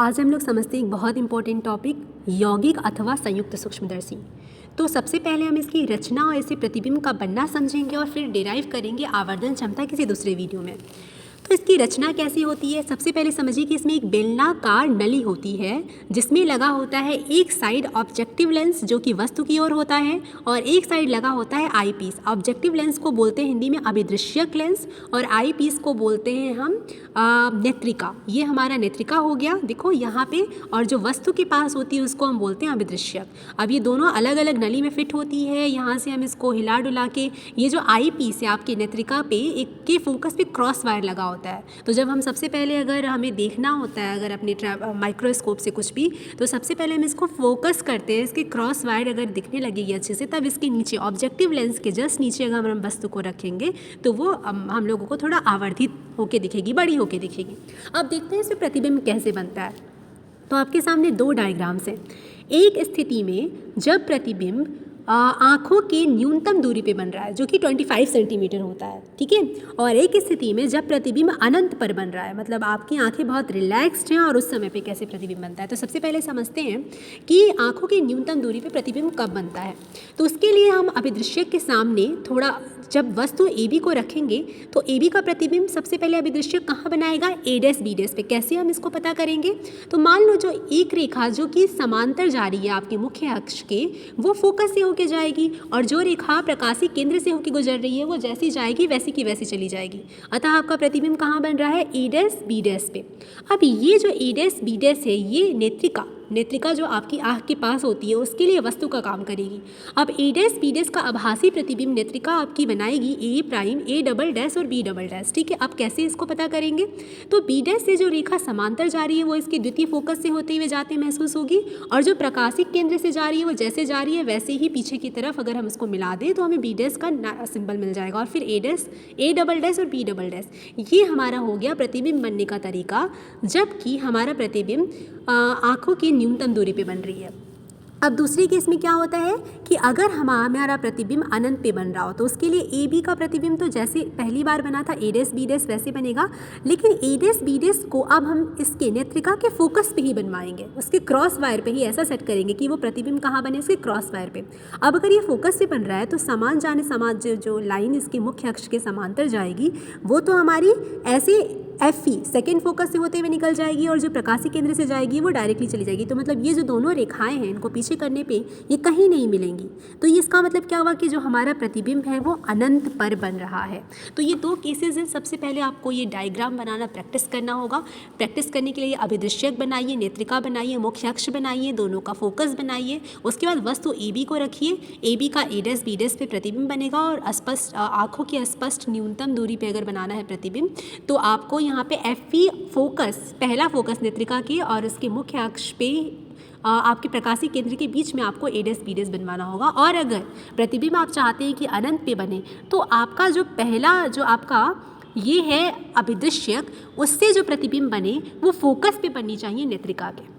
आज हम लोग समझते हैं एक बहुत इंपॉर्टेंट टॉपिक, यौगिक अथवा संयुक्त सूक्ष्मदर्शी। तो सबसे पहले हम इसकी रचना और इसे प्रतिबिंब का बनना समझेंगे और फिर डिराइव करेंगे आवर्धन क्षमता किसी दूसरे वीडियो में। तो इसकी रचना कैसी होती है, सबसे पहले समझिए कि इसमें एक बेलनाकार नली होती है जिसमें लगा होता है एक साइड ऑब्जेक्टिव लेंस जो कि वस्तु की ओर होता है और एक साइड लगा होता है आई पीस। ऑब्जेक्टिव लेंस को बोलते हैं हिंदी में अभिदृश्यक लेंस और आई पीस को बोलते हैं हम नेत्रिका। ये हमारा नेत्रिका हो गया, देखो यहाँ पे, और जो वस्तु के पास होती है उसको हम बोलते हैं अभिदृश्यक। अब ये दोनों अलग अलग नली में फिट होती है। यहाँ से हम इसको हिला डुला के, ये जो आई पीस है आपकी नेत्रिका पे, एक के फोकस पे क्रॉस वायर लगा होता है। तो जब हम सबसे पहले अगर हमें देखना होता है अगर अपने माइक्रोस्कोप से कुछ भी, तो सबसे पहले हम इसको फोकस करते हैं। इसके क्रॉस वायर अगर दिखने लगेगी अच्छे से, तब इसके नीचे ऑब्जेक्टिव लेंस के जस्ट नीचे अगर हम वस्तु को रखेंगे तो वो हम लोगों को थोड़ा आवर्धित होके दिखेगी, बड़ी होके दिखेगी। अब देखते हैं इसमें प्रतिबिंब कैसे बनता है। तो आपके सामने दो डायग्राम्स हैं। एक स्थिति में जब प्रतिबिंब आँखों की न्यूनतम दूरी पे बन रहा है जो कि 25 सेंटीमीटर होता है, ठीक है, और एक स्थिति में जब प्रतिबिंब अनंत पर बन रहा है, मतलब आपकी आंखें बहुत रिलैक्स्ड हैं और उस समय पे कैसे प्रतिबिंब बनता है। तो सबसे पहले समझते हैं कि आँखों की न्यूनतम दूरी पे प्रतिबिंब कब बनता है। तो उसके लिए हम अभिदृश्यक के सामने थोड़ा, जब वस्तु ए बी को रखेंगे तो ए बी का प्रतिबिंब सबसे पहले अभिदृश्यक कहाँ बनाएगा, ए डैश बी डैश पे। कैसे हम इसको पता करेंगे, तो मान लो जो एक रेखा जो कि समांतर जा रही है आपके मुख्य अक्ष के, वो फोकस से होके जाएगी और जो रेखा प्रकाशीय केंद्र से होके गुजर रही है वो जैसी जाएगी वैसी की वैसी चली जाएगी। अतः आपका प्रतिबिंब कहाँ बन रहा है, ए डैश बी डैश पे। अब ये जो ए डैश बी डैश है, ये नेत्रिका जो आपकी आँख के पास होती है उसके लिए वस्तु का काम करेगी। अब ए डैश बी डैश का आभासी प्रतिबिंब नेत्रिका आपकी बनाएगी ए प्राइम, ए डबल डैश और बी डबल डैश, ठीक है। अब कैसे इसको पता करेंगे, तो बी डैश से जो रेखा समांतर जा रही है वो इसके द्वितीय फोकस से होते हुए जाते महसूस होगी, और जो प्रकाशिक केंद्र से जा रही है वो जैसे जा रही है वैसे ही पीछे की तरफ अगर हम इसको मिला दें तो हमें बी डैश का सिंबल मिल जाएगा, और फिर ए डैश, ए डबल डैश और बी डबल डैश। ये हमारा हो गया प्रतिबिंब बनने का तरीका, जबकि हमारा प्रतिबिंब आँखों की न्यूनतम दूरी पे बन रही है। अब दूसरे केस में क्या होता है कि अगर हमारा प्रतिबिंब अनंत पे बन रहा हो तो उसके लिए ए बी का प्रतिबिंब तो जैसे पहली बार बना था ए डैश बी डैश वैसे बनेगा, लेकिन ए डैश बी डैश को अब हम इसके नेत्रिका के फोकस पे ही बनवाएंगे, उसके क्रॉस वायर पे ही ऐसा सेट करेंगे कि वो प्रतिबिंब कहाँ बने, इसके क्रॉस वायर पे। अब अगर ये फोकस पे बन रहा है तो समान जो लाइन इसके मुख्य अक्ष के समांतर जाएगी वो तो हमारी ऐसे एफ ई सेकेंड फोकस से होते हुए निकल जाएगी, और जो प्रकाशीय केंद्र से जाएगी वो डायरेक्टली चली जाएगी। तो मतलब ये जो दोनों रेखाएं हैं इनको पीछे करने पे ये कहीं नहीं मिलेंगी। तो ये इसका मतलब क्या हुआ कि जो हमारा प्रतिबिंब है वो अनंत पर बन रहा है। तो ये दो केसेस हैं। सबसे पहले आपको ये डायग्राम बनाना प्रैक्टिस करना होगा। प्रैक्टिस करने के लिए अभिदृश्यक बनाइए, नेत्रिका बनाइए, मुख्य अक्ष बनाइए, दोनों का फोकस बनाइए। उसके बाद वस्तु ए बी को रखिए, ए बी का ए डैश बी डैश पे प्रतिबिंब बनेगा, और स्पष्ट आँखों की स्पष्ट न्यूनतम दूरी पे अगर बनाना है प्रतिबिंब तो आपको यहाँ पे एफ ई फोकस, पहला फोकस नेत्रिका की और उसके मुख्य अक्ष पे आपके प्रकाशीय केंद्र के बीच में आपको ए डैश बी डैश बनवाना होगा। और अगर प्रतिबिंब आप चाहते हैं कि अनंत पे बने तो आपका जो पहला जो आपका ये है अभिदृश्यक, उससे जो प्रतिबिंब बने वो फोकस पे बननी चाहिए नेत्रिका के।